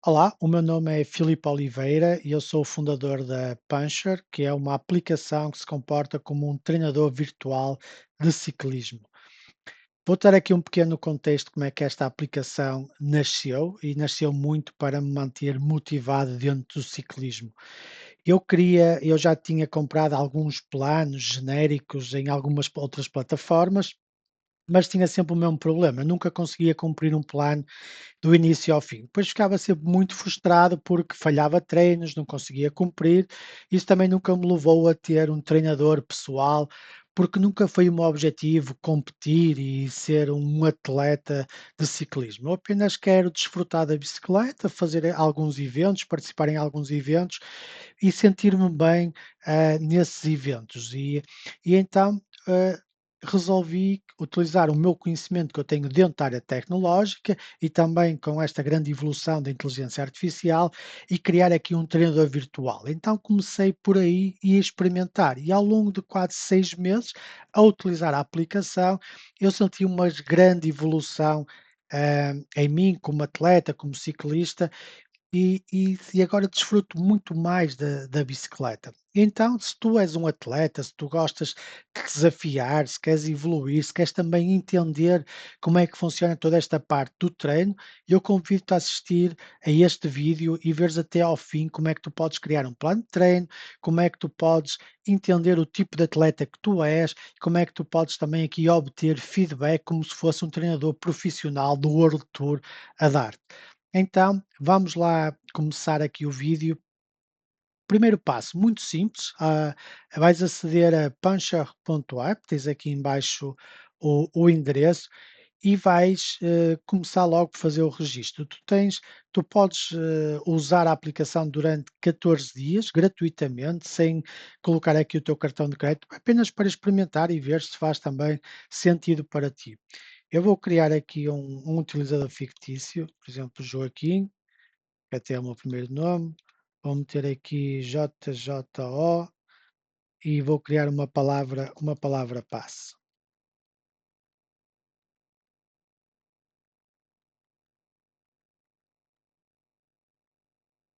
Olá, o meu nome é Filipe Oliveira e eu sou o fundador da Puncher, que é uma aplicação que se comporta como um treinador virtual de ciclismo. Vou dar aqui um pequeno contexto como é que esta aplicação nasceu e nasceu muito para me manter motivado dentro do ciclismo. Eu já tinha comprado alguns planos genéricos em algumas outras plataformas, mas tinha sempre o mesmo problema, eu nunca conseguia cumprir um plano do início ao fim. Depois ficava sempre muito frustrado porque falhava treinos, não conseguia cumprir. Isso também nunca me levou a ter um treinador pessoal, porque nunca foi o meu objetivo competir e ser um atleta de ciclismo. Eu apenas quero desfrutar da bicicleta, fazer alguns eventos, participar em alguns eventos e sentir-me bem, nesses eventos. E então, resolvi utilizar o meu conhecimento que eu tenho dentro da área tecnológica e também com esta grande evolução da inteligência artificial e criar aqui um treinador virtual. Então comecei por aí e a experimentar e ao longo de quase 6 meses a utilizar a aplicação, eu senti uma grande evolução, em mim como atleta, como ciclista e agora desfruto muito mais da bicicleta. Então, se tu és um atleta, se tu gostas de desafiar, se queres evoluir, se queres também entender como é que funciona toda esta parte do treino, eu convido-te a assistir a este vídeo e veres até ao fim como é que tu podes criar um plano de treino, como é que tu podes entender o tipo de atleta que tu és, como é que tu podes também aqui obter feedback como se fosse um treinador profissional do World Tour a dar. Então, vamos lá começar aqui o vídeo. Primeiro passo, muito simples, vais aceder a puncher.app, tens aqui embaixo o endereço e vais começar logo por fazer o registro. Tu podes usar a aplicação durante 14 dias, gratuitamente, sem colocar aqui o teu cartão de crédito, apenas para experimentar e ver se faz também sentido para ti. Eu vou criar aqui um utilizador fictício, por exemplo, Joaquim, que até é o meu primeiro nome. Vou meter aqui JJO e vou criar uma palavra passe.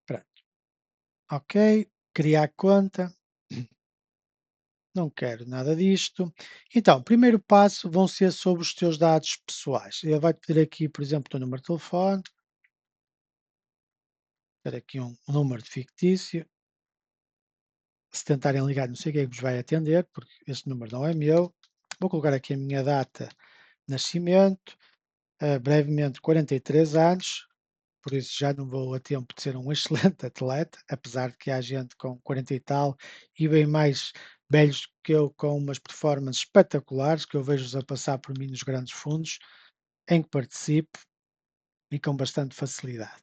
Pronto. Ok, criar conta. Não quero nada disto. Então, primeiro passo vão ser sobre os teus dados pessoais. Ele vai pedir aqui, por exemplo, o teu número de telefone, ter aqui um número de fictício. Se tentarem ligar, não sei quem é que vos vai atender, porque este número não é meu. Vou colocar aqui a minha data de nascimento, brevemente 43 anos, por isso já não vou a tempo de ser um excelente atleta, apesar de que há gente com 40 e tal e bem mais velhos que eu com umas performances espetaculares, que eu vejo-os a passar por mim nos grandes fundos, em que participo e com bastante facilidade.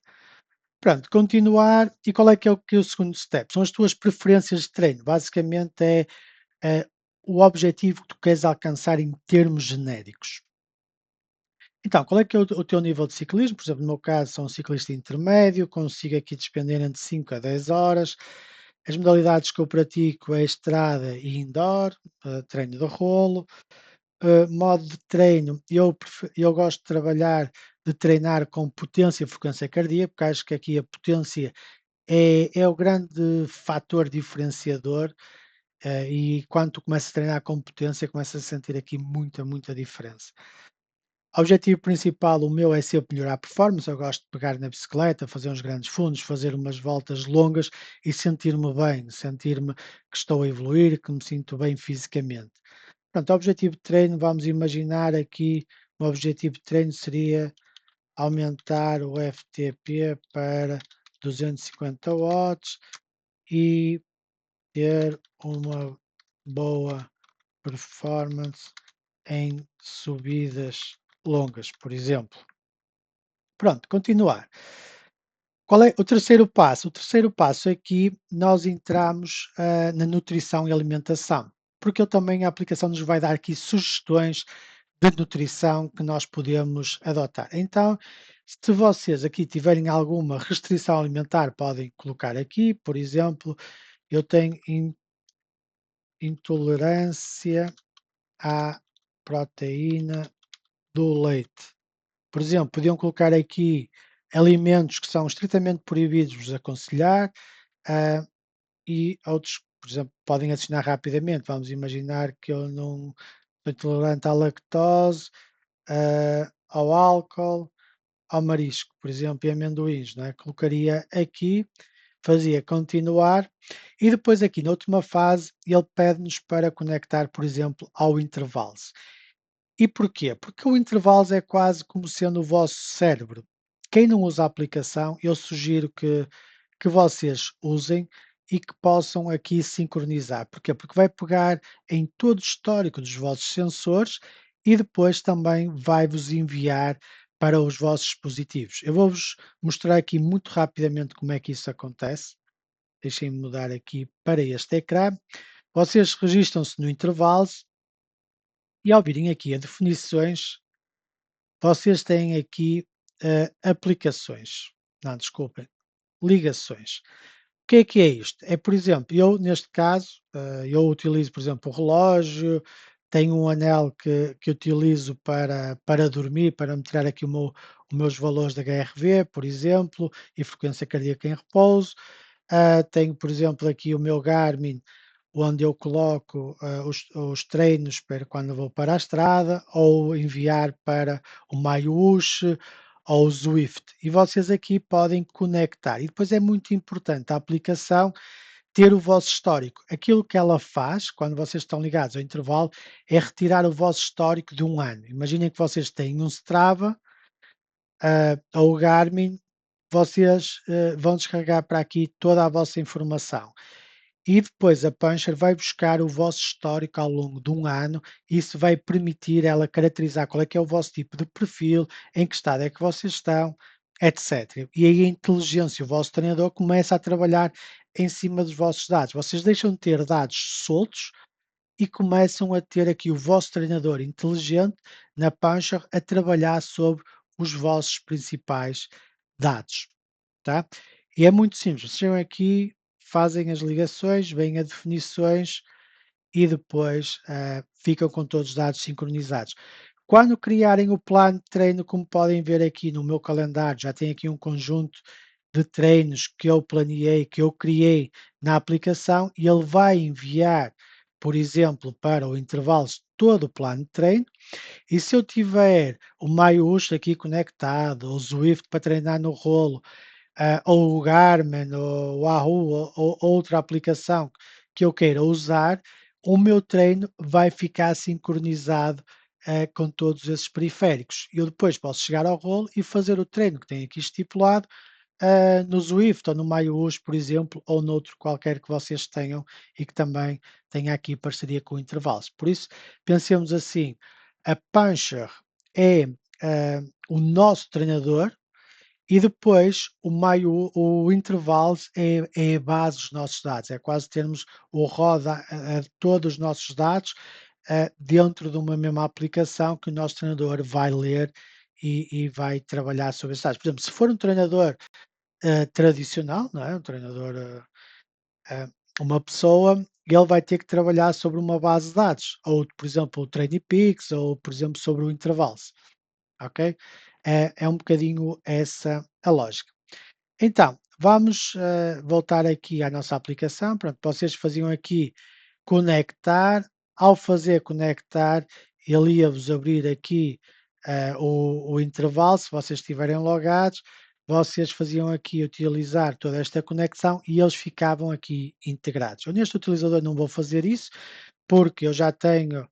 Pronto, continuar. E qual é que é o segundo step? São as tuas preferências de treino. Basicamente é o objetivo que tu queres alcançar em termos genéricos. Então, qual é que é o teu nível de ciclismo? Por exemplo, no meu caso, sou um ciclista intermédio, consigo aqui despender entre 5 a 10 horas. As modalidades que eu pratico é estrada e indoor, treino de rolo. Modo de treino, eu gosto de trabalhar, de treinar com potência e frequência cardíaca, porque acho que aqui a potência é o grande fator diferenciador. E quando tu começas a treinar com potência, começas a sentir aqui muita, muita diferença. O objetivo principal, o meu, é sempre melhorar a performance. Eu gosto de pegar na bicicleta, fazer uns grandes fundos, fazer umas voltas longas e sentir-me bem, sentir-me que estou a evoluir, que me sinto bem fisicamente. Pronto, o objetivo de treino, vamos imaginar aqui, o objetivo de treino seria aumentar o FTP para 250 watts e ter uma boa performance em subidas longas, por exemplo. Pronto, continuar. Qual é o terceiro passo? O terceiro passo aqui nós entramos na nutrição e alimentação, porque eu também a aplicação nos vai dar aqui sugestões de nutrição que nós podemos adotar. Então, se vocês aqui tiverem alguma restrição alimentar, podem colocar aqui, por exemplo, eu tenho intolerância à proteína do leite. Por exemplo, podiam colocar aqui alimentos que são estritamente proibidos vos aconselhar, ah, e outros, por exemplo, podem adicionar rapidamente. Vamos imaginar que eu não sou intolerante à lactose, ao álcool, ao marisco, por exemplo, e amendoins, não é? Colocaria aqui, fazia continuar e depois aqui na última fase ele pede-nos para conectar, por exemplo, ao intervalo. E porquê? Porque o intervalos é quase como sendo o vosso cérebro. Quem não usa a aplicação, eu sugiro que vocês usem e que possam aqui sincronizar. Porquê? Porque vai pegar em todo o histórico dos vossos sensores e depois também vai-vos enviar para os vossos dispositivos. Eu vou-vos mostrar aqui muito rapidamente como é que isso acontece. Deixem-me mudar aqui para este ecrã. Vocês registram-se no intervalo e ao virem aqui a definições, vocês têm aqui, aplicações. Não, desculpem, ligações. O que é isto? É, por exemplo, eu neste caso, eu utilizo, por exemplo, o relógio, tenho um anel que utilizo para dormir, para me tirar aqui os meus valores da HRV, por exemplo, e frequência cardíaca em repouso. Tenho, por exemplo, aqui o meu Garmin, onde eu coloco os treinos para quando vou para a estrada, ou enviar para o MyWish ou o Zwift. E vocês aqui podem conectar. E depois é muito importante a aplicação ter o vosso histórico. Aquilo que ela faz, quando vocês estão ligados ao intervalo, é retirar o vosso histórico de um ano. Imaginem que vocês têm um Strava, ou o Garmin, vocês vão descarregar para aqui toda a vossa informação. E depois a Puncher vai buscar o vosso histórico ao longo de um ano, e isso vai permitir ela caracterizar qual é que é o vosso tipo de perfil, em que estado é que vocês estão, etc. E aí a inteligência, o vosso treinador começa a trabalhar em cima dos vossos dados. Vocês deixam de ter dados soltos e começam a ter aqui o vosso treinador inteligente na Puncher a trabalhar sobre os vossos principais dados, tá? E é muito simples, vocês chegam aqui, fazem as ligações, veem as definições e depois ficam com todos os dados sincronizados. Quando criarem o plano de treino, como podem ver aqui no meu calendário, já tem aqui um conjunto de treinos que eu planeei, que eu criei na aplicação, e ele vai enviar, por exemplo, para o intervalos todo o plano de treino. E se eu tiver o MyUsh aqui conectado, o Zwift para treinar no rolo, ou o Garmin, ou o Wahoo, ou outra aplicação que eu queira usar, o meu treino vai ficar sincronizado com todos esses periféricos. Eu depois posso chegar ao rolo e fazer o treino que tem aqui estipulado no Zwift ou no MyUse, por exemplo, ou noutro qualquer que vocês tenham e que também tenha aqui parceria com intervalos. Por isso, pensemos assim, a Puncher é o nosso treinador, e depois o intervalos é a base dos nossos dados, é quase termos o roda a todos os nossos dados dentro de uma mesma aplicação que o nosso treinador vai ler e vai trabalhar sobre esses dados. Por exemplo, se for um treinador tradicional, não é? Um treinador, eh, uma pessoa, ele vai ter que trabalhar sobre uma base de dados, ou por exemplo o TrainingPeaks, ou por exemplo sobre o intervalos, ok? É um bocadinho essa a lógica. Então, vamos voltar aqui à nossa aplicação. Pronto, vocês faziam aqui conectar. Ao fazer conectar, ele ia-vos abrir aqui o intervalo. Se vocês estiverem logados, vocês faziam aqui utilizar toda esta conexão e eles ficavam aqui integrados. Eu neste utilizador não vou fazer isso, porque eu já tenho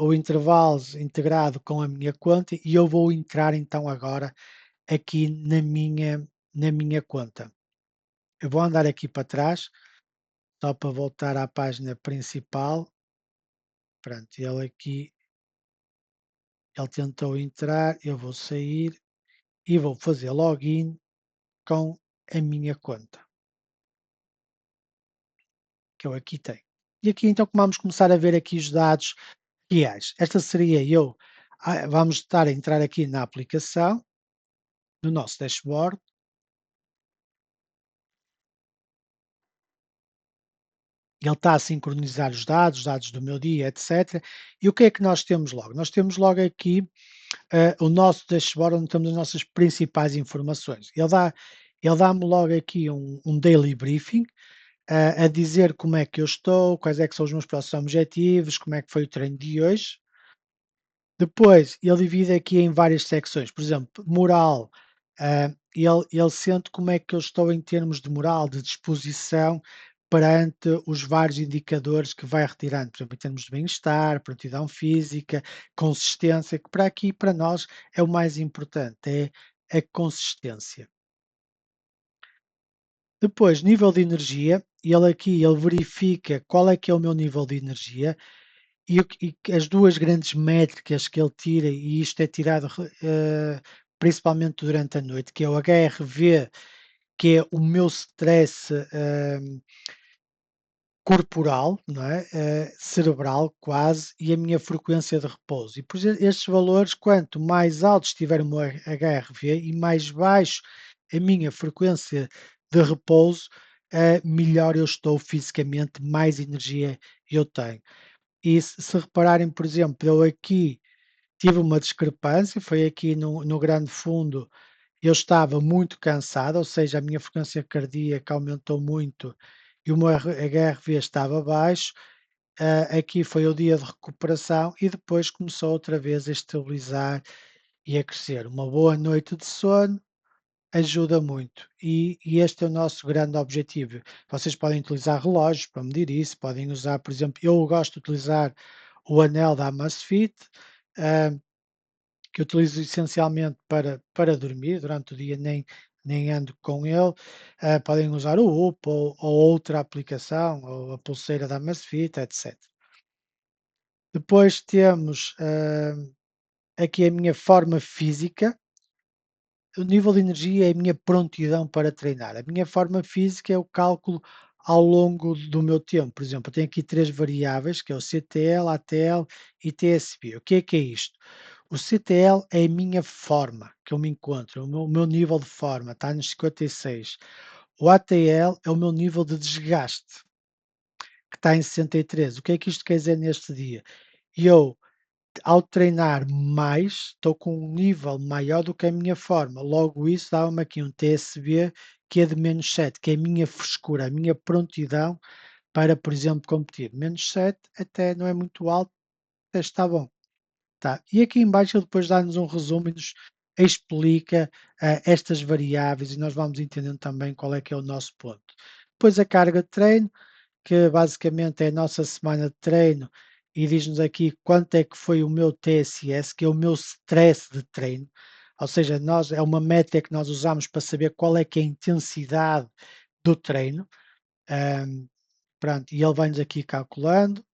o intervalo integrado com a minha conta e eu vou entrar então agora aqui na minha conta. Eu vou andar aqui para trás, só para voltar à página principal. Pronto, ele tentou entrar, eu vou sair e vou fazer login com a minha conta, que eu aqui tenho. E aqui então vamos começar a ver aqui os dados reais. Esta seria eu, vamos estar a entrar aqui na aplicação, no nosso dashboard. Ele está a sincronizar os dados do meu dia, etc. E o que é que nós temos logo? Nós temos logo aqui o nosso dashboard onde temos as nossas principais informações. Ele dá-me logo aqui um daily briefing, a dizer como é que eu estou, quais é que são os meus próximos objetivos, como é que foi o treino de hoje. Depois, ele divide aqui em várias secções, por exemplo, moral, ele sente como é que eu estou em termos de moral, de disposição, perante os vários indicadores que vai retirando, por exemplo, em termos de bem-estar, prontidão física, consistência, que para aqui, para nós, é o mais importante, é a consistência. Depois, nível de energia, ele verifica qual é que é o meu nível de energia. E as 2 grandes métricas que ele tira, e isto é tirado principalmente durante a noite, que é o HRV, que é o meu stress, corporal, não é, cerebral quase, e a minha frequência de repouso. E por estes valores, quanto mais alto estiver o meu HRV e mais baixo a minha frequência de repouso, melhor eu estou fisicamente, mais energia eu tenho. E se repararem, por exemplo, eu aqui tive uma discrepância, foi aqui no grande fundo, eu estava muito cansado, ou seja, a minha frequência cardíaca aumentou muito e o meu HRV estava baixo. Aqui foi o dia de recuperação e depois começou outra vez a estabilizar e a crescer. Uma boa noite de sono ajuda muito e este é o nosso grande objetivo. Vocês podem utilizar relógios para medir isso, podem usar, por exemplo, eu gosto de utilizar o anel da Amazfit, ah, que eu utilizo essencialmente para dormir, durante o dia nem ando com ele. Podem usar o Whoop ou outra aplicação, ou a pulseira da Amazfit, etc. Depois temos aqui a minha forma física. O nível de energia é a minha prontidão para treinar. A minha forma física é o cálculo ao longo do meu tempo. Por exemplo, eu tenho aqui 3 variáveis, que é o CTL, ATL e TSB. O que é isto? O CTL é a minha forma, que eu me encontro, o meu nível de forma, está nos 56. O ATL é o meu nível de desgaste, que está em 63. O que é que isto quer dizer neste dia? Eu, ao treinar mais, estou com um nível maior do que a minha forma. Logo, isso dá-me aqui um TSB que é de -7, que é a minha frescura, a minha prontidão para, por exemplo, competir. -7 até não é muito alto, até está bom. Tá. E aqui em baixo ele depois dá-nos um resumo e nos explica estas variáveis e nós vamos entendendo também qual é que é o nosso ponto. Depois a carga de treino, que basicamente é a nossa semana de treino e diz-nos aqui quanto é que foi o meu TSS, que é o meu stress de treino. Ou seja, é uma métrica que nós usamos para saber qual é que é a intensidade do treino. Ahm, Pronto, e ele vai-nos aqui calculando.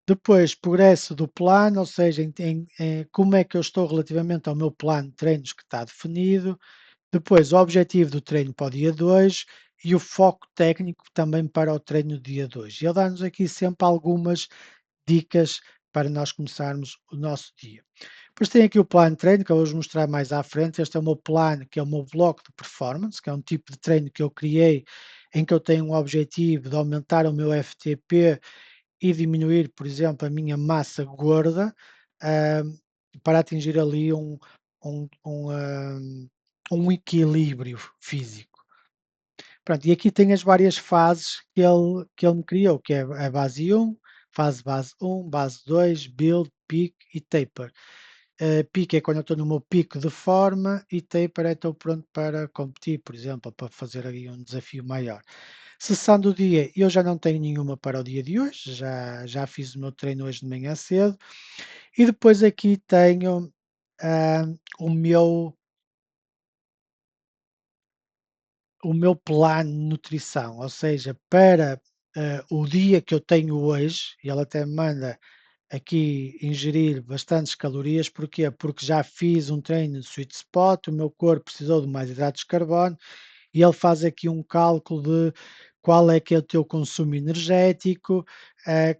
Depois, progresso do plano, ou seja, como é que eu estou relativamente ao meu plano de treinos que está definido. Depois, o objetivo do treino para o dia 2 e o foco técnico também para o treino do dia 2. E ele dá-nos aqui sempre algumas dicas para nós começarmos o nosso dia. Depois tem aqui o plano de treino, que eu vou-vos mostrar mais à frente. Este é o meu plano, que é o meu bloco de performance, que é um tipo de treino que eu criei, em que eu tenho um objetivo de aumentar o meu FTP e diminuir, por exemplo, a minha massa gorda, hã, para atingir ali um um, hã, um equilíbrio físico. Pronto, e aqui tem as várias fases que ele me criou, que é a base 1, base 1, base 2, build, peak e taper. Peak é quando eu estou no meu pico de forma e taper é estou pronto para competir, por exemplo, para fazer ali um desafio maior. Sessão do dia, eu já não tenho nenhuma para o dia de hoje, já fiz o meu treino hoje de manhã cedo. E depois aqui tenho, o meu plano de nutrição, ou seja, para, o dia que eu tenho hoje, e ele até me manda aqui ingerir bastantes calorias, porquê? Porque já fiz um treino de sweet spot, o meu corpo precisou de mais hidratos de carbono, e ele faz aqui um cálculo de qual é que é o teu consumo energético,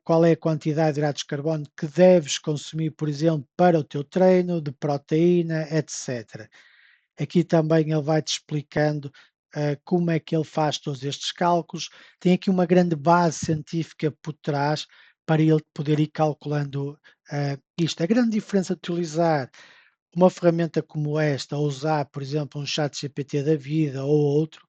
qual é a quantidade de hidratos de carbono que deves consumir, por exemplo, para o teu treino, de proteína, etc. Aqui também ele vai-te explicando como é que ele faz todos estes cálculos. Tem aqui uma grande base científica por trás para ele poder ir calculando, isto. A grande diferença de utilizar uma ferramenta como esta, ou usar, por exemplo, um chat ChatGPT da vida ou outro,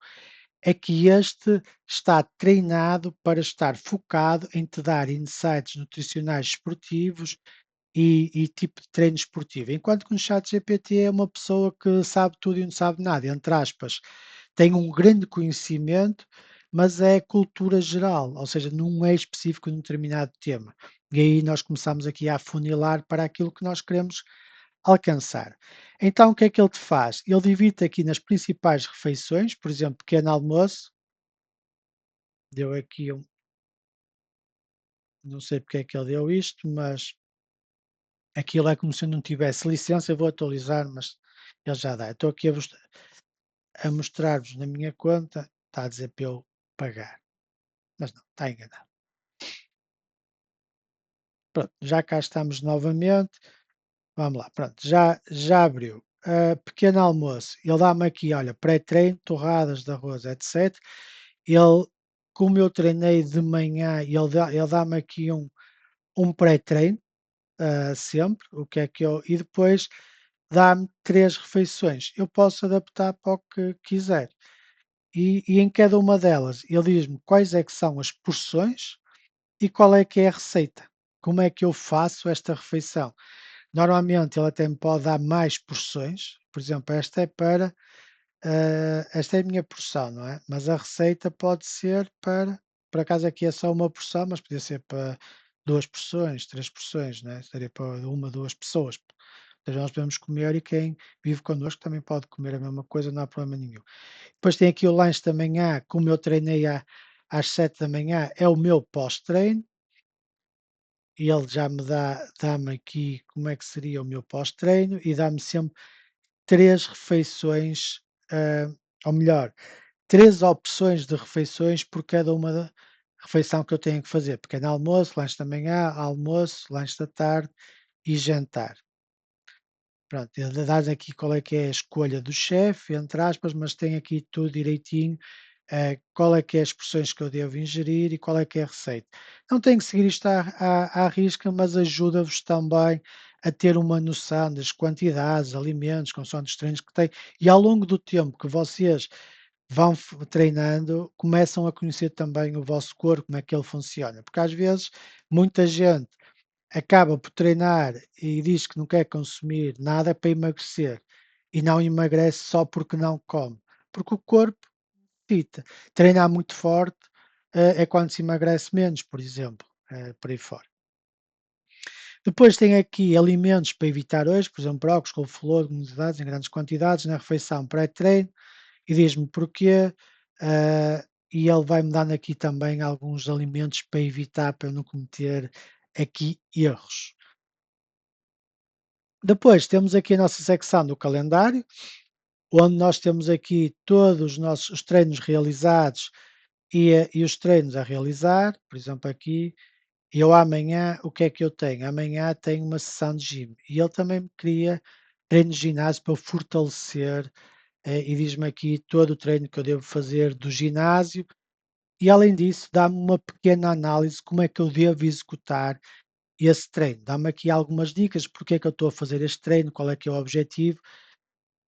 é que este está treinado para estar focado em te dar insights nutricionais esportivos e tipo de treino esportivo. Enquanto que no chat GPT é uma pessoa que sabe tudo e não sabe nada, entre aspas. Tem um grande conhecimento, mas é cultura geral, ou seja, não é específico num determinado tema. E aí nós começamos aqui a afunilar para aquilo que nós queremos alcançar. Então o que é que ele te faz? Ele divide aqui nas principais refeições, por exemplo, pequeno almoço, deu aqui um, não sei porque é que ele deu isto, mas aquilo é como se eu não tivesse licença, eu vou atualizar, mas ele já dá. Eu estou aqui a mostrar-vos na minha conta, está a dizer para eu pagar, mas não, está enganado. Pronto, já cá estamos novamente. Vamos lá, pronto, já abriu. Pequeno almoço, ele dá-me aqui, olha, pré-treino, torradas de arroz, etc. Ele, como eu treinei de manhã, ele dá-me aqui um pré-treino, sempre, o que é que eu. E depois dá-me 3 refeições. Eu posso adaptar para o que quiser. E em cada uma delas, ele diz-me quais é que são as porções e qual é que é a receita. Como é que eu faço esta refeição? Normalmente ele até me pode dar mais porções, por exemplo, esta é a minha porção, não é? Mas a receita pode ser para, por acaso aqui é só uma porção, mas podia ser para 2 porções, 3 porções, não é? Seria para uma, 2 pessoas. Ou seja, nós podemos comer e quem vive connosco também pode comer a mesma coisa, não há problema nenhum. Depois tem aqui o lanche da manhã, como eu treinei às 7 da manhã, é o meu pós-treino. E ele já dá-me aqui como é que seria o meu pós-treino e dá-me sempre 3 refeições, ou melhor, 3 opções de refeições por cada uma refeição que eu tenho que fazer. Pequeno almoço, lanche da manhã, almoço, lanche da tarde e jantar. Pronto, ele dá aqui qual é que é a escolha do chefe, entre aspas, mas tem aqui tudo direitinho, qual é que é as porções que eu devo ingerir e qual é que é a receita. Não tenho que seguir isto à risca, mas ajuda-vos também a ter uma noção das quantidades, alimentos, consoante os treinos que têm, e ao longo do tempo que vocês vão treinando, começam a conhecer também o vosso corpo, como é que ele funciona, porque às vezes muita gente acaba por treinar e diz que não quer consumir nada para emagrecer e não emagrece só porque não come, porque o corpo necessita. Treinar muito forte, é quando se emagrece menos, por exemplo, por aí fora. Depois tem aqui alimentos para evitar hoje, por exemplo, brócolos, couve-flor, leguminosas em grandes quantidades na refeição pré-treino e diz-me porquê, e ele vai-me dando aqui também alguns alimentos para evitar, para eu não cometer aqui erros. Depois temos aqui a nossa secção do calendário, onde nós temos aqui todos os treinos realizados e os treinos a realizar. Por exemplo, aqui, eu amanhã, o que é que eu tenho? Amanhã tenho uma sessão de gym e ele também me cria treinos de ginásio para eu fortalecer, e diz-me aqui todo o treino que eu devo fazer do ginásio e, além disso, dá-me uma pequena análise como é que eu devo executar esse treino. Dá-me aqui algumas dicas, porque é que eu estou a fazer este treino, qual é que é o objetivo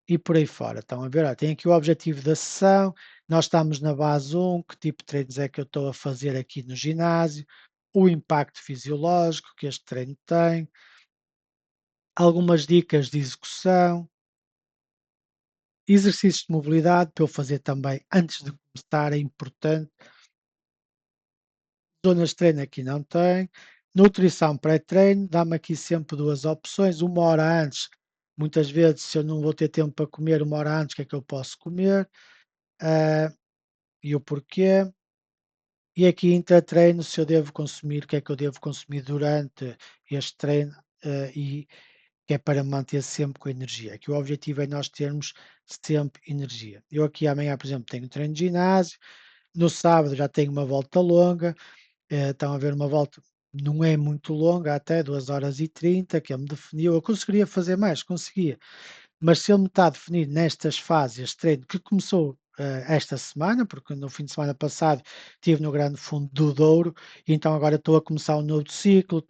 e por aí fora. Estão a ver? Olha, tem aqui o objetivo da sessão, nós estamos na base 1, que tipo de treinos é que eu estou a fazer aqui no ginásio, o impacto fisiológico que este treino tem, algumas dicas de execução, exercícios de mobilidade para eu fazer também antes de começar, é importante. Zonas de treino aqui não tem. Nutrição pré-treino, dá-me aqui sempre 2 opções, 1 hora antes, muitas vezes se eu não vou ter tempo para comer 1 hora antes, o que é que eu posso comer, ah, e o porquê. E aqui intra-treino, se eu devo consumir, o que é que eu devo consumir durante este treino, e que é para manter sempre com energia. Aqui o objetivo é nós termos sempre energia. Eu aqui amanhã, por exemplo, tenho treino de ginásio, no sábado já tenho uma volta longa. Estão a ver uma volta, não é muito longa, até 2 horas e 30 que ele me definiu. Eu conseguiria fazer mais, conseguia, mas se ele me está a definir nestas fases, este treino que começou esta semana, porque no fim de semana passado estive no Grande Fundo do Douro, e então agora estou a começar um novo ciclo,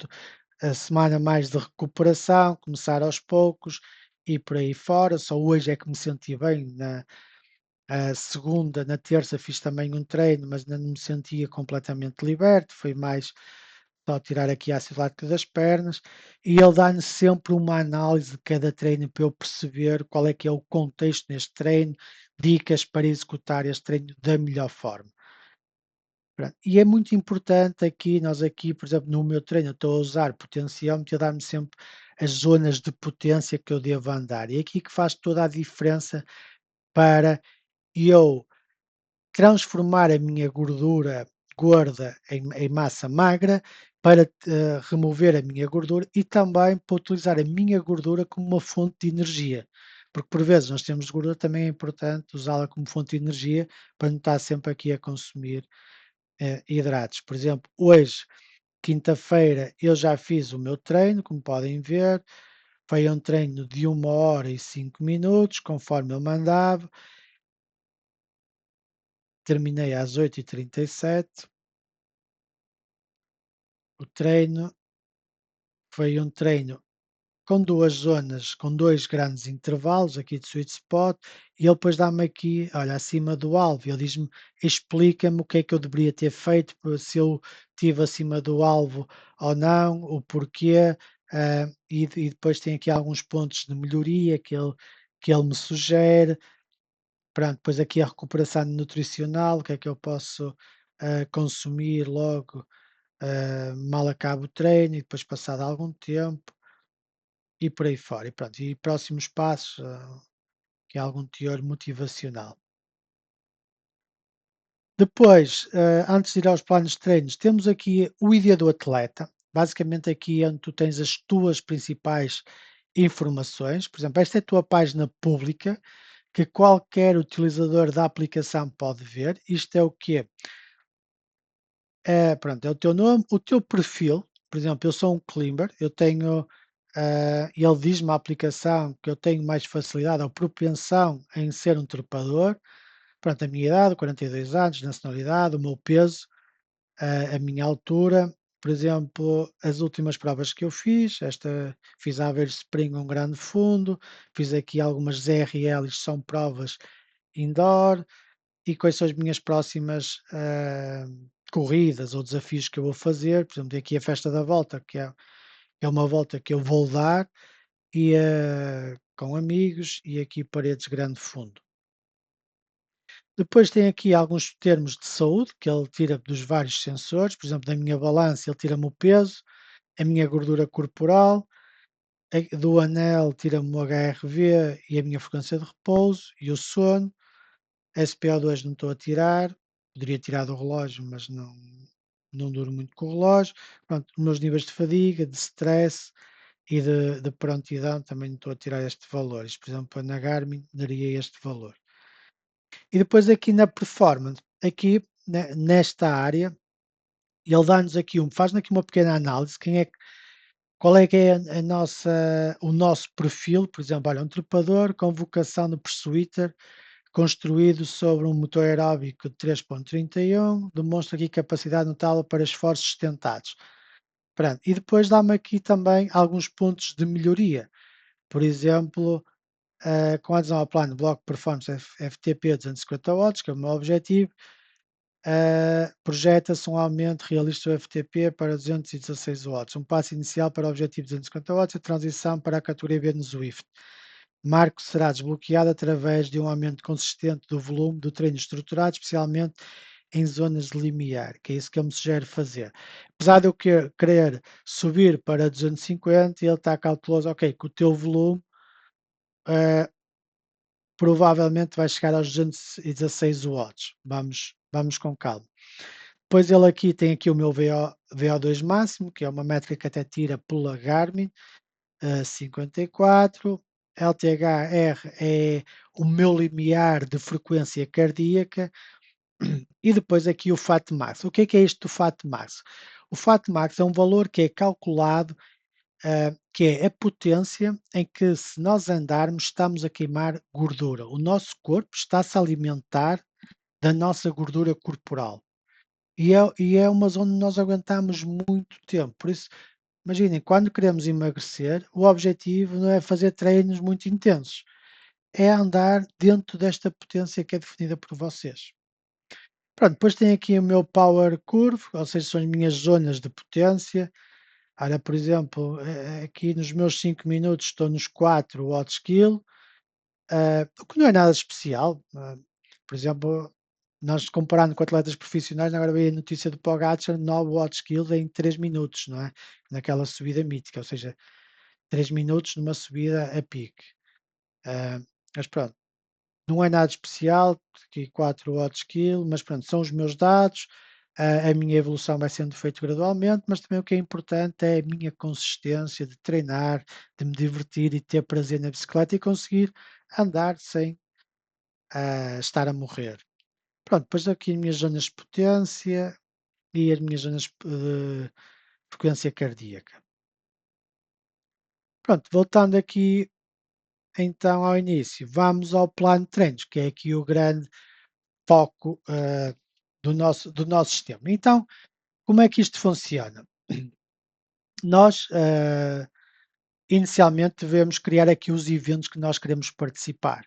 a semana mais de recuperação, começar aos poucos e por aí fora. Só hoje é que me senti bem. A segunda, na terça fiz também um treino, mas ainda não me sentia completamente liberto, foi mais só tirar aqui a ácido lático das pernas, e ele dá-nos sempre uma análise de cada treino para eu perceber qual é que é o contexto neste treino, dicas para executar este treino da melhor forma. Pronto. E é muito importante aqui, nós aqui, por exemplo, no meu treino, eu estou a usar potenciômetro, a dar-me sempre as zonas de potência que eu devo andar. E é aqui que faz toda a diferença para eu transformar a minha gordura gorda em massa magra, para remover a minha gordura e também para utilizar a minha gordura como uma fonte de energia. Porque por vezes nós temos gordura, também é importante usá-la como fonte de energia para não estar sempre aqui a consumir hidratos. Por exemplo, hoje, quinta-feira, eu já fiz o meu treino, como podem ver, foi um treino de 1 hora e 5 minutos, conforme eu mandava, terminei às 8h37. O treino foi um treino com 2 zonas, com 2 grandes intervalos aqui de sweet spot, e ele depois dá-me aqui, olha, acima do alvo, ele diz-me, explica-me o que é que eu deveria ter feito, se eu estive acima do alvo ou não, o porquê, e depois tem aqui alguns pontos de melhoria que ele me sugere. Pronto, depois aqui a recuperação nutricional, o que é que eu posso, consumir logo, mal acaba o treino e depois passado algum tempo, e por aí fora. E pronto, e próximos passos, que é algum teor motivacional. Depois, antes de ir aos planos de treinos, temos aqui o ID do atleta. Basicamente aqui é onde tu tens as tuas principais informações. Por exemplo, esta é a tua página pública que qualquer utilizador da aplicação pode ver. Isto é o quê? Pronto, é o teu nome, o teu perfil. Por exemplo, eu sou um climber, eu tenho, ele diz-me a aplicação que eu tenho mais facilidade ou propensão em ser um trepador. Pronto, a minha idade, 42 anos, nacionalidade, o meu peso, a minha altura. Por exemplo, as últimas provas que eu fiz, fiz a Aveiro Spring, um grande fundo, fiz aqui algumas ZRLs, são provas indoor, e quais são as minhas próximas corridas ou desafios que eu vou fazer. Por exemplo, tem aqui a Festa da Volta, que é uma volta que eu vou dar, e com amigos, e aqui Paredes Grande Fundo. Depois tem aqui alguns termos de saúde que ele tira dos vários sensores. Por exemplo, da minha balança ele tira-me o peso, a minha gordura corporal, do anel tira-me o HRV e a minha frequência de repouso e o sono. SPO2 não estou a tirar, poderia tirar do relógio, mas não duro muito com o relógio. Pronto, os meus níveis de fadiga, de stress e de prontidão também não estou a tirar este valor. Isto, por exemplo, na Garmin daria este valor. E depois aqui na performance, aqui nesta área, ele dá-nos aqui faz-nos aqui uma pequena análise, qual é que é o nosso perfil. Por exemplo, olha, um trepador com vocação de pursuiter, construído sobre um motor aeróbico de 3.31, demonstra aqui capacidade notável para esforços sustentados. Pronto, e depois dá-me aqui também alguns pontos de melhoria. Por exemplo, com adesão ao plano Bloco Performance FTP 250 watts, que é o meu objetivo, projeta-se um aumento realista do FTP para 216 watts, um passo inicial para o objetivo de 250 watts e a transição para a categoria B no Zwift. Marco será desbloqueado através de um aumento consistente do volume do treino estruturado, especialmente em zonas de limiar, que é isso que ele me sugere fazer. Apesar de eu querer subir para 250, ele está cauteloso, ok, que o teu volume provavelmente vai chegar aos 216 watts. Vamos com calma. Depois ele aqui tem aqui o meu VO2 máximo, que é uma métrica que até tira pela Garmin, 54. LTHR é o meu limiar de frequência cardíaca. E depois aqui o FAT-max. O que é isto do FAT-max? O FAT-max é um valor que é calculado que é a potência em que, se nós andarmos, estamos a queimar gordura. O nosso corpo está-se a alimentar da nossa gordura corporal. E é uma zona onde nós aguentamos muito tempo. Por isso, imaginem, quando queremos emagrecer, o objetivo não é fazer treinos muito intensos, é andar dentro desta potência que é definida por vocês. Pronto, depois tem aqui o meu power curve, ou seja, são as minhas zonas de potência. Olha, por exemplo, aqui nos meus 5 minutos estou nos 4 watts kill, o que não é nada especial. Por exemplo, nós comparando com atletas profissionais, agora veio a notícia do Pogacar, 9 watts kill em 3 minutos, não é? Naquela subida mítica, ou seja, 3 minutos numa subida a pique. Ah, mas pronto, não é nada especial, aqui 4 watts kill, mas pronto, são os meus dados. A minha evolução vai sendo feita gradualmente, mas também o que é importante é a minha consistência de treinar, de me divertir e ter prazer na bicicleta e conseguir andar sem estar a morrer. Pronto, depois aqui as minhas zonas de potência e as minhas zonas de frequência cardíaca. Pronto, voltando aqui então ao início, vamos ao plano de treinos, que é aqui o grande foco do nosso sistema. Então, como é que isto funciona? Nós, inicialmente, devemos criar aqui os eventos que nós queremos participar.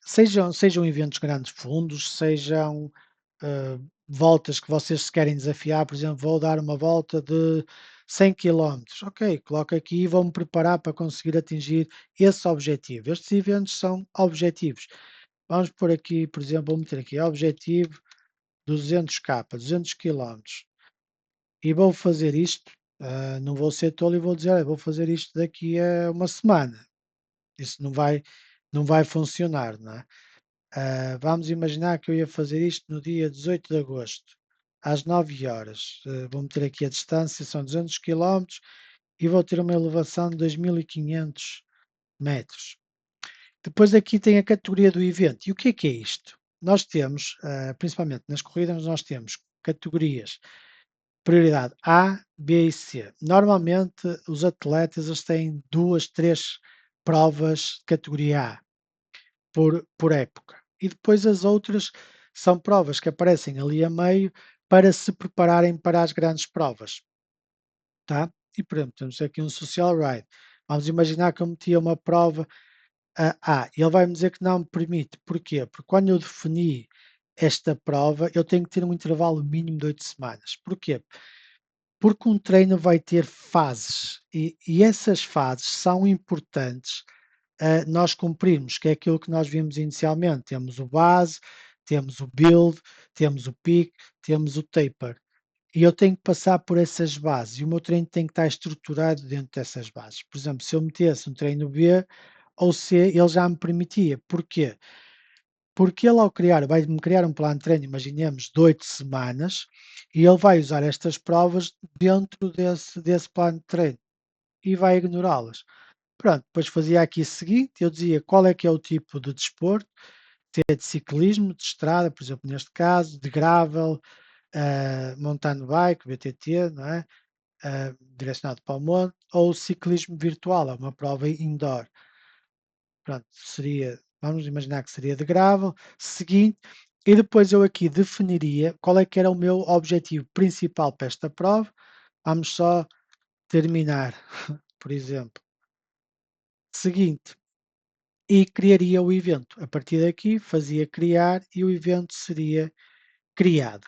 Sejam eventos grandes fundos, sejam voltas que vocês se querem desafiar, por exemplo, vou dar uma volta de 100 quilómetros. Ok, coloco aqui e vou-me preparar para conseguir atingir esse objetivo. Estes eventos são objetivos. Vamos por aqui, por exemplo, vou meter aqui objetivo 200k, 200 quilómetros. E vou fazer isto, não vou ser tolo e vou dizer: "Olha, vou fazer isto daqui a uma semana". Isso não vai funcionar, não é? Vamos imaginar que eu ia fazer isto no dia 18 de agosto, às 9 horas. Vou meter aqui a distância, são 200 quilómetros e vou ter uma elevação de 2500 metros. Depois aqui tem a categoria do evento. E o que é isto? Nós temos, principalmente nas corridas, nós temos categorias. Prioridade A, B e C. Normalmente os atletas eles têm 2, 3 provas de categoria A por época. E depois as outras são provas que aparecem ali a meio para se prepararem para as grandes provas, tá? E por exemplo, temos aqui um social ride. Vamos imaginar que eu metia uma prova a A, ele vai-me dizer que não me permite. Porquê? Porque quando eu defini esta prova, eu tenho que ter um intervalo mínimo de 8 semanas. Porquê? Porque um treino vai ter fases e essas fases são importantes nós cumprirmos, que é aquilo que nós vimos inicialmente. Temos o base, temos o build, temos o peak, temos o taper. E eu tenho que passar por essas bases e o meu treino tem que estar estruturado dentro dessas bases. Por exemplo, se eu metesse um treino B ou C, ele já me permitia. Porquê? Porque ele ao criar, vai-me criar um plano de treino, imaginemos, de 8 semanas, e ele vai usar estas provas dentro desse plano de treino e vai ignorá-las. Pronto, depois fazia aqui o seguinte, eu dizia qual é que é o tipo de desporto, se é de ciclismo, de estrada, por exemplo, neste caso, de gravel, mountain bike, VTT, não é? Direcionado para o monte, ou ciclismo virtual, é uma prova indoor. Pronto, vamos imaginar que seria de gravel, seguinte, e depois eu aqui definiria qual é que era o meu objetivo principal para esta prova. Vamos só terminar, por exemplo, seguinte, e criaria o evento. A partir daqui fazia criar e o evento seria criado.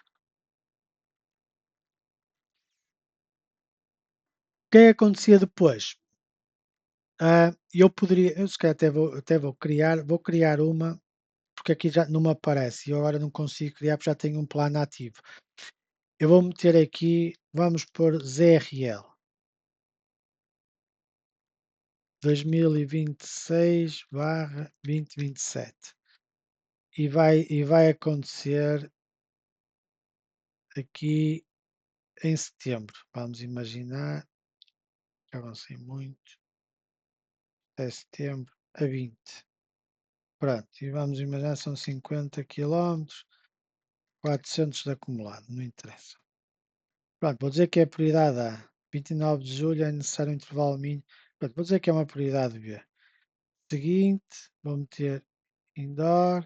O que é que acontecia depois? Eu se calhar até vou criar uma, porque aqui já não me aparece, e eu agora não consigo criar porque já tenho um plano ativo. Eu vou meter aqui, vamos pôr ZRL 2026/2027 e vai acontecer aqui em setembro. Vamos imaginar, já avancei muito, é setembro a 20. Pronto, e vamos imaginar são 50 quilómetros, 400 de acumulado, não interessa. Pronto, vou dizer que é prioridade A. 29 de julho é necessário um intervalo mínimo. Pronto, vou dizer que é uma prioridade B. Seguinte, vou meter indoor.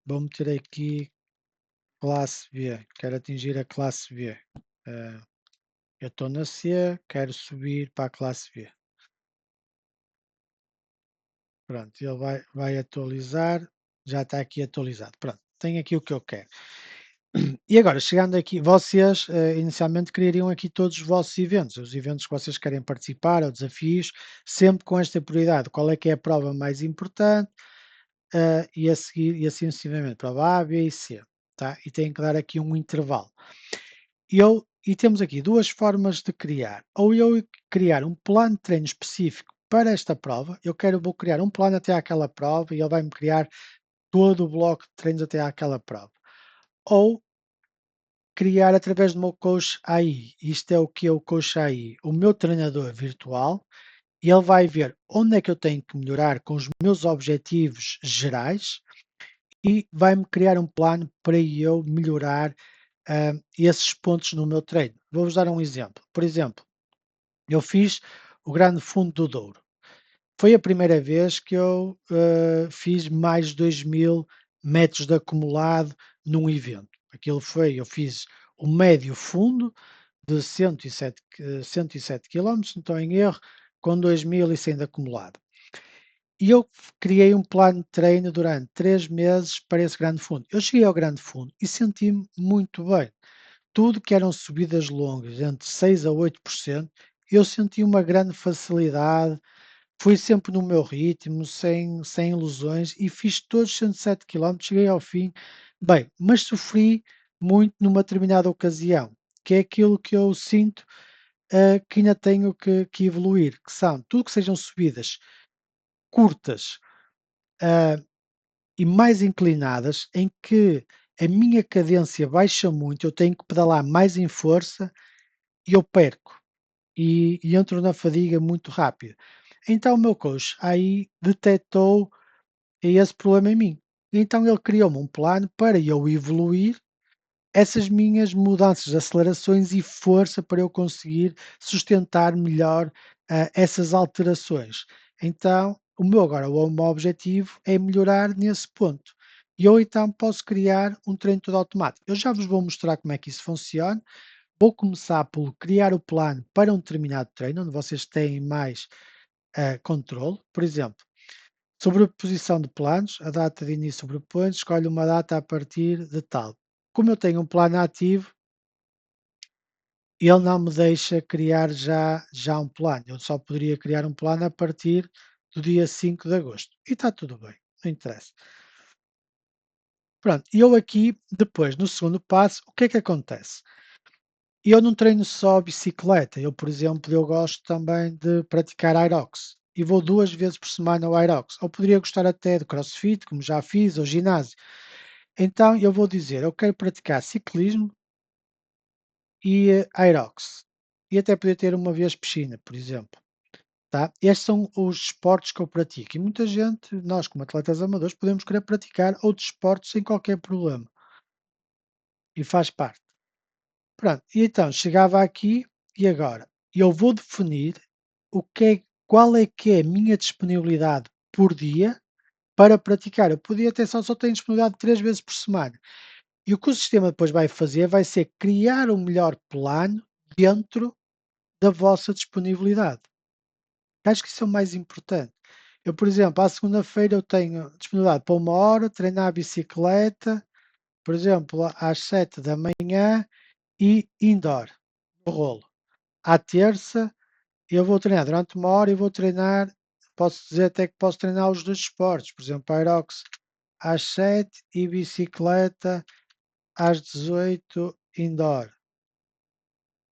Vou meter aqui classe B. Quero atingir a classe B. Eh, eu estou na C, quero subir para a classe B. Pronto, ele vai atualizar. Já está aqui atualizado. Pronto, tenho aqui o que eu quero. E agora, chegando aqui, vocês inicialmente criariam aqui todos os vossos eventos, os eventos que vocês querem participar, ou desafios, sempre com esta prioridade. Qual é que é a prova mais importante? E a seguir, e assim sucessivamente, prova A, B e C. Tá? E tem que dar aqui um intervalo. E temos aqui duas formas de criar. Ou eu criar um plano de treino específico para esta prova, vou criar um plano até àquela prova e ele vai-me criar todo o bloco de treinos até àquela prova. Ou criar através do meu coach AI. Isto é o que é o coach AI, o meu treinador virtual, e ele vai ver onde é que eu tenho que melhorar com os meus objetivos gerais e vai-me criar um plano para eu melhorar esses pontos no meu treino. Vou-vos dar um exemplo. Por exemplo, eu fiz o Grande Fundo do Douro. Foi a primeira vez que eu fiz mais de 2000 metros de acumulado num evento. Eu fiz o médio fundo de 107 quilómetros, não estou em erro, com 2100 de acumulado. E eu criei um plano de treino durante 3 meses para esse grande fundo. Eu cheguei ao grande fundo e senti-me muito bem. Tudo que eram subidas longas, entre 6 a 8%, eu senti uma grande facilidade, fui sempre no meu ritmo, sem ilusões, e fiz todos os 107 quilómetros, cheguei ao fim. Bem, mas sofri muito numa determinada ocasião, que é aquilo que eu sinto que ainda tenho que evoluir, que são tudo que sejam subidas curtas ah, e mais inclinadas, em que a minha cadência baixa muito, eu tenho que pedalar mais em força e eu perco e entro na fadiga muito rápido. Então o meu coach aí detectou esse problema em mim. Então ele criou-me um plano para eu evoluir essas minhas mudanças, acelerações e força para eu conseguir sustentar melhor essas alterações. Então, o meu objetivo é melhorar nesse ponto. E eu então posso criar um treino todo automático. Eu já vos vou mostrar como é que isso funciona. Vou começar por criar o plano para um determinado treino, onde vocês têm mais controle. Por exemplo, sobreposição de planos, a data de início sobrepõe, escolhe uma data a partir de tal. Como eu tenho um plano ativo, ele não me deixa criar já um plano. Eu só poderia criar um plano a partir do dia 5 de agosto. E está tudo bem, não interessa. Pronto, e eu aqui, depois, no segundo passo, o que é que acontece? Eu não treino só bicicleta, por exemplo, eu gosto também de praticar aerox e vou 2 vezes por semana ao aerox, ou poderia gostar até de crossfit, como já fiz, ou ginásio. Então eu vou dizer, eu quero praticar ciclismo e aerox, e até poder ter uma vez piscina, por exemplo, tá? Estes são os esportes que eu pratico e muita gente, nós como atletas amadores, podemos querer praticar outros esportes sem qualquer problema e faz parte. Pronto, e então chegava aqui e agora eu vou definir qual é que é a minha disponibilidade por dia para praticar. Eu podia até só tenho disponibilidade 3 vezes por semana. E o que o sistema depois vai fazer vai ser criar o melhor plano dentro da vossa disponibilidade. Acho que isso é o mais importante. Eu, por exemplo, à segunda-feira eu tenho disponibilidade para 1 hora, treinar a bicicleta, por exemplo, às 7 da manhã e indoor, no rolo. À terça, eu vou treinar durante 1 hora e vou treinar, posso dizer até que posso treinar os 2 esportes, por exemplo, aerox às 7 e bicicleta às 18 indoor.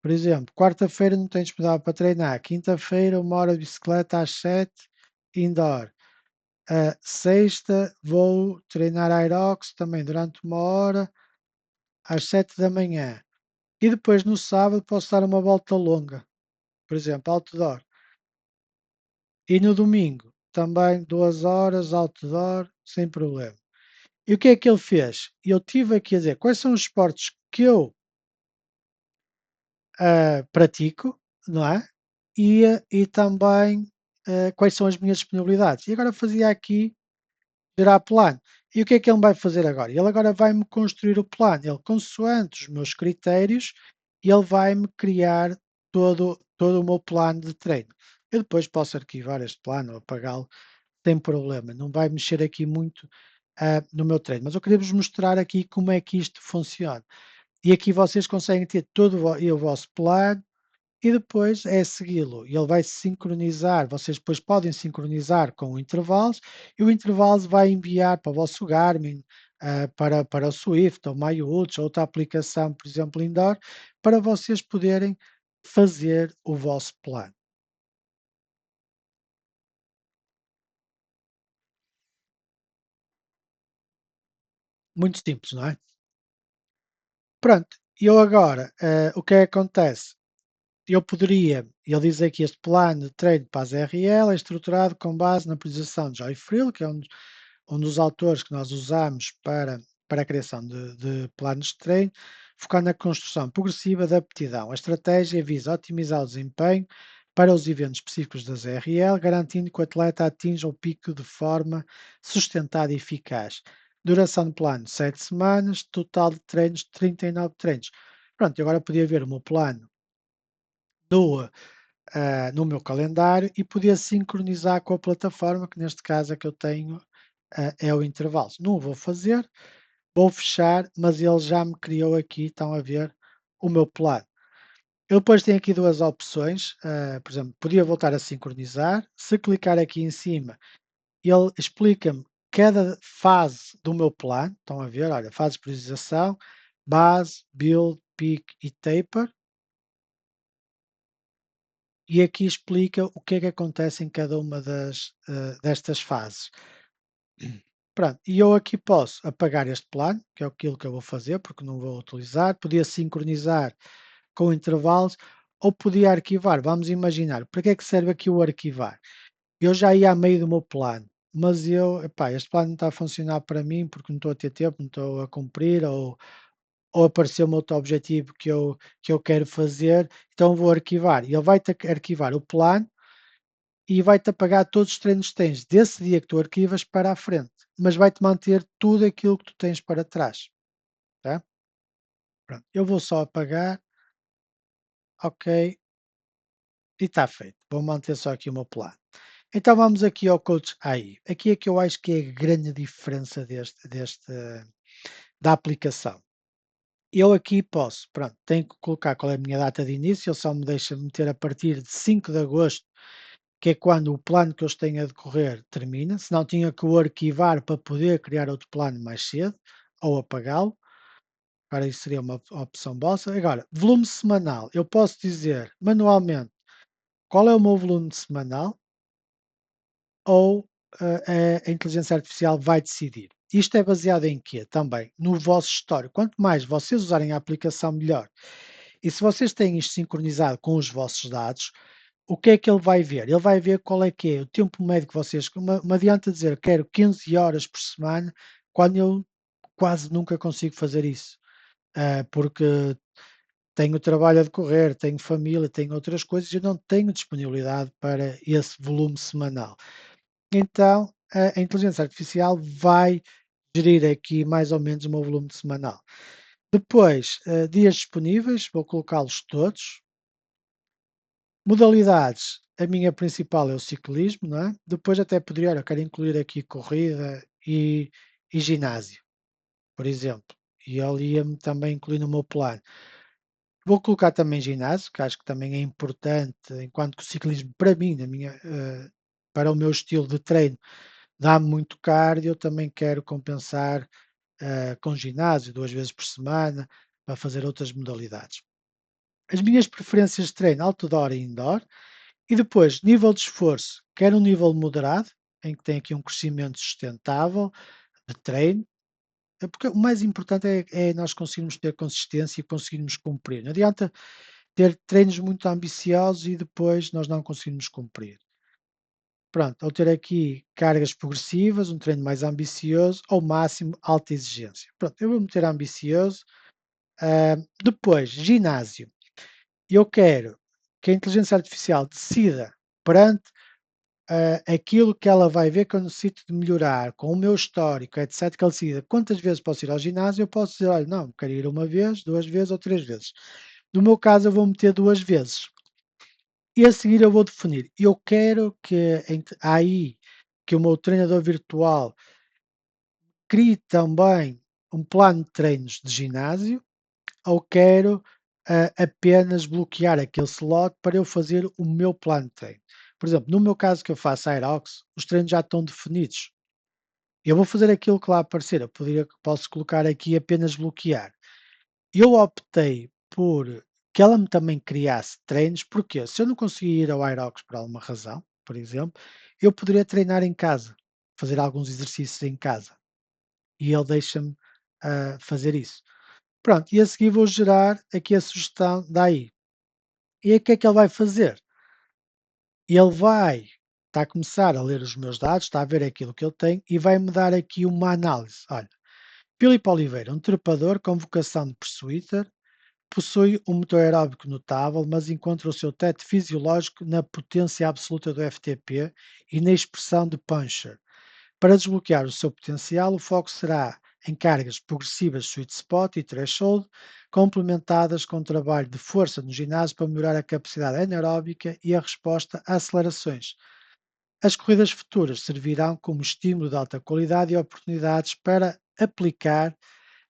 Por exemplo, quarta-feira não tenho disponibilidade para treinar, quinta-feira 1 hora de bicicleta às 7 indoor. Sexta vou treinar aerox também durante 1 hora às 7 da manhã. E depois no sábado posso dar uma volta longa, por exemplo, outdoor. E no domingo também 2 horas outdoor, sem problema. E o que é que ele fez? Eu tive aqui a dizer quais são os esportes que eu pratico, não é? E também, quais são as minhas disponibilidades. E agora fazia aqui gerar plano. E o que é que ele vai fazer agora? Ele agora vai-me construir o plano. Ele, consoante os meus critérios, ele vai-me criar todo o meu plano de treino. Eu depois posso arquivar este plano ou apagá-lo, sem problema. Não vai mexer aqui muito no meu treino. Mas eu queria vos mostrar aqui como é que isto funciona. E aqui vocês conseguem ter todo o vosso plano e depois é segui-lo. E ele vai sincronizar, vocês depois podem sincronizar com o intervalos e o intervalos vai enviar para o vosso Garmin, para o Swift ou MyWatch ou outra aplicação, por exemplo, indoor, para vocês poderem fazer o vosso plano. Muito simples, não é? Pronto, e eu agora, o que é que acontece? Eu poderia, ele diz aqui, este plano de treino para as RL é estruturado com base na priorização de Joy Frill, que é um dos autores que nós usamos para a criação de planos de treino, focando na construção progressiva da aptidão. A estratégia visa otimizar o desempenho para os eventos específicos das RL, garantindo que o atleta atinja o pico de forma sustentada e eficaz. Duração do plano 7 semanas, total de treinos 39 treinos. Pronto, agora podia ver o meu plano no meu calendário e podia sincronizar com a plataforma, que neste caso é que eu tenho, é o intervalo. Não o vou fazer, vou fechar, mas ele já me criou aqui, estão a ver, o meu plano. Eu depois tenho aqui duas opções, por exemplo, podia voltar a sincronizar. Se clicar aqui em cima, ele explica-me cada fase do meu plano. Estão a ver, olha, fase de priorização, base, build, peak e taper. E aqui explica o que é que acontece em cada uma destas fases. Pronto, e eu aqui posso apagar este plano, que é aquilo que eu vou fazer, porque não vou utilizar. Podia sincronizar com intervalos ou podia arquivar. Vamos imaginar, para que é que serve aqui o arquivar? Eu já ia a meio do meu plano, mas epá, este plano não está a funcionar para mim porque não estou a ter tempo, não estou a cumprir ou apareceu-me outro objetivo que eu quero fazer, então vou arquivar. E ele vai-te arquivar o plano e vai-te apagar todos os treinos que tens desse dia que tu arquivas para a frente, mas vai-te manter tudo aquilo que tu tens para trás, tá? Pronto, eu vou só apagar, ok, e está feito. Vou manter só aqui o meu plano. Então vamos aqui ao Coach AI. Aqui é que eu acho que é a grande diferença da aplicação. Eu aqui posso, pronto, tenho que colocar qual é a minha data de início, ele só me deixa meter a partir de 5 de agosto, que é quando o plano que eu tenho a decorrer termina, senão tinha que o arquivar para poder criar outro plano mais cedo, ou apagá-lo. Agora isso seria uma opção vossa. Agora, volume semanal, eu posso dizer manualmente qual é o meu volume semanal ou a inteligência artificial vai decidir. Isto é baseado em quê? Também no vosso histórico. Quanto mais vocês usarem a aplicação, melhor. E se vocês têm isto sincronizado com os vossos dados, o que é que ele vai ver? Ele vai ver qual é que é o tempo médio que vocês. Não adianta dizer que quero 15 horas por semana, quando eu quase nunca consigo fazer isso. Porque tenho trabalho a decorrer, tenho família, tenho outras coisas e não tenho disponibilidade para esse volume semanal. Então, a inteligência artificial vai gerir aqui mais ou menos o meu volume semanal. Depois, dias disponíveis, vou colocá-los todos. Modalidades, a minha principal é o ciclismo, não é? Depois até poderia, olha, quero incluir aqui corrida e ginásio, por exemplo. E ele ia-me também incluir no meu plano. Vou colocar também ginásio, que acho que também é importante, enquanto que o ciclismo, para mim, para o meu estilo de treino, dá-me muito cardio, eu também quero compensar com ginásio 2 vezes por semana, para fazer outras modalidades. As minhas preferências de treino, outdoor e indoor, e depois nível de esforço, quero um nível moderado, em que tem aqui um crescimento sustentável de treino, porque o mais importante é nós conseguirmos ter consistência e conseguirmos cumprir. Não adianta ter treinos muito ambiciosos e depois nós não conseguimos cumprir. Pronto, ou ter aqui cargas progressivas, um treino mais ambicioso, ao máximo alta exigência. Pronto, eu vou meter ambicioso. Depois, ginásio. Eu quero que a inteligência artificial decida perante aquilo que ela vai ver que eu necessito de melhorar, com o meu histórico, etc., que ela decida quantas vezes posso ir ao ginásio, eu posso dizer, olha, não, quero ir uma vez, 2 vezes ou 3 vezes. No meu caso, eu vou meter 2 vezes. E a seguir eu vou definir, eu quero que a AI, que o meu treinador virtual crie também um plano de treinos de ginásio, ou quero apenas bloquear aquele slot para eu fazer o meu plano de treino. Por exemplo, no meu caso que eu faço Aerox, os treinos já estão definidos. Eu vou fazer aquilo que lá aparecer. Posso colocar aqui apenas bloquear. Eu optei por que ela me também criasse treinos, porque se eu não conseguir ir ao Aerox por alguma razão, por exemplo, eu poderia treinar em casa, fazer alguns exercícios em casa. E ele deixa-me fazer isso. Pronto, e a seguir vou gerar aqui a sugestão daí. E aí o que é que ele vai fazer? Ele vai está a começar a ler os meus dados, está a ver aquilo que eu tenho e vai-me dar aqui uma análise. Olha, Filipe Oliveira, um trepador com vocação de pursuiter, possui um motor aeróbico notável, mas encontra o seu teto fisiológico na potência absoluta do FTP e na expressão de puncher. Para desbloquear o seu potencial, o foco será em cargas progressivas sweet spot e threshold, complementadas com trabalho de força no ginásio para melhorar a capacidade anaeróbica e a resposta a acelerações. As corridas futuras servirão como estímulo de alta qualidade e oportunidades para aplicar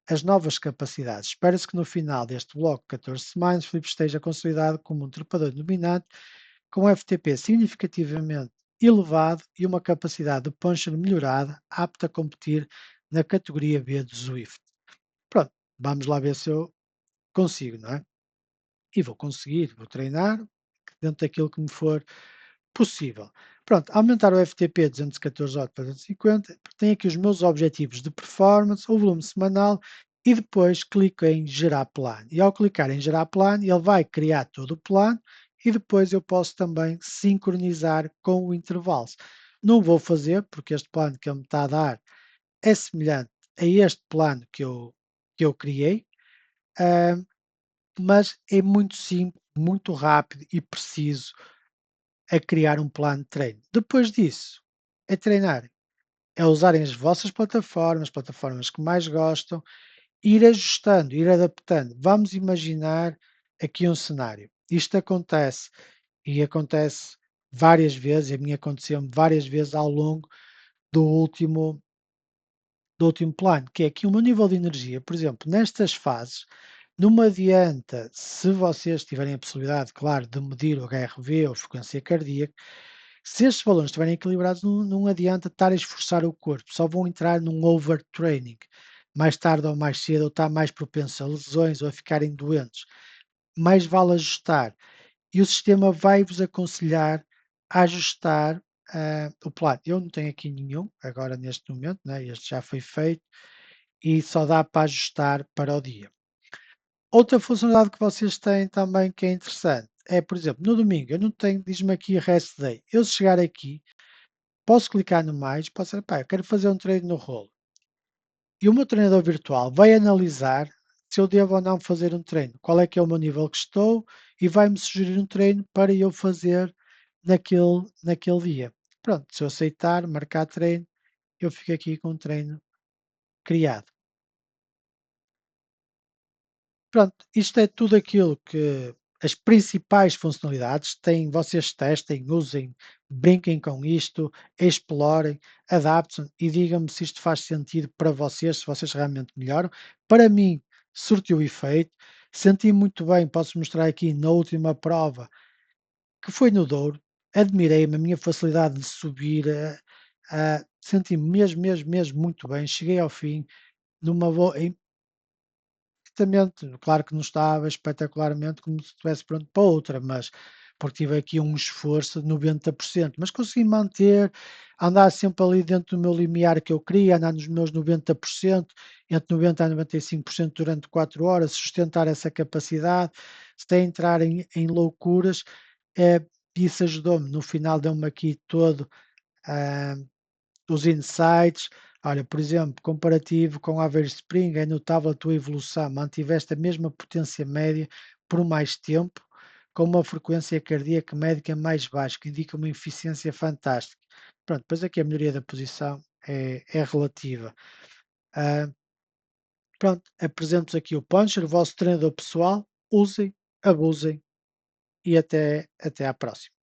as novas capacidades. Espera-se que no final deste bloco de 14 semanas, Filipe esteja consolidado como um trepador dominante com um FTP significativamente elevado e uma capacidade de puncher melhorada, apta a competir na categoria B do Zwift. Pronto, vamos lá ver se eu consigo, não é? E vou conseguir, vou treinar dentro daquilo que me for possível. Pronto, aumentar o FTP 214 horas para 250, tenho aqui os meus objetivos de performance, o volume semanal e depois clico em gerar plano. E ao clicar em gerar plano, ele vai criar todo o plano e depois eu posso também sincronizar com o intervalo. Não vou fazer, porque este plano que ele me está a dar é semelhante a este plano que eu criei, ah, mas é muito simples, muito rápido e preciso a criar um plano de treino. Depois disso, é treinar, é usarem as vossas plataformas que mais gostam, ir ajustando, ir adaptando. Vamos imaginar aqui um cenário. Isto acontece e acontece várias vezes, a mim aconteceu-me várias vezes ao longo do último, do último plano, que é que o meu nível de energia, por exemplo, nestas fases, não me adianta, se vocês tiverem a possibilidade, claro, de medir o HRV ou frequência cardíaca, se estes valores estiverem equilibrados, não adianta estar a esforçar o corpo, só vão entrar num overtraining. Mais tarde ou mais cedo, ou estar mais propenso a lesões ou a ficarem doentes. Mais vale ajustar. E o sistema vai-vos aconselhar a ajustar o plano. Eu não tenho aqui nenhum, agora neste momento, né? Este já foi feito e só dá para ajustar para o dia. Outra funcionalidade que vocês têm também que é interessante é, por exemplo, no domingo, eu não tenho, diz-me aqui rest day. Eu se chegar aqui, posso clicar no mais, posso dizer, pá, eu quero fazer um treino no rolo. E o meu treinador virtual vai analisar se eu devo ou não fazer um treino, qual é que é o meu nível que estou e vai-me sugerir um treino para eu fazer naquele dia. Pronto, se eu aceitar, marcar treino, eu fico aqui com um treino criado. Pronto, isto é tudo aquilo que as principais funcionalidades têm, vocês testem, usem, brinquem com isto, explorem, adaptem e digam-me se isto faz sentido para vocês, se vocês realmente melhoram. Para mim, surtiu efeito, senti muito bem, posso mostrar aqui na última prova, que foi no Douro, admirei-me, a minha facilidade de subir, senti-me mesmo, mesmo, mesmo muito bem, cheguei ao fim, numa boa, Exatamente, claro que não estava espetacularmente como se estivesse pronto para outra, mas porque tive aqui um esforço de 90%, mas consegui manter, andar sempre ali dentro do meu limiar que eu queria, andar nos meus 90%, entre 90% a 95% durante 4 horas, sustentar essa capacidade, sem entrar em loucuras, isso ajudou-me, no final deu-me aqui todo, ah, os insights. Olha, por exemplo, comparativo com a Average Spring, é notável a tua evolução, mantiveste a mesma potência média por mais tempo. com uma frequência cardíaca médica mais baixa, que indica uma eficiência fantástica. Pronto, depois aqui a melhoria da posição é relativa. Ah, pronto, apresento aqui o Puncher, o vosso treinador pessoal, usem, abusem e até à próxima.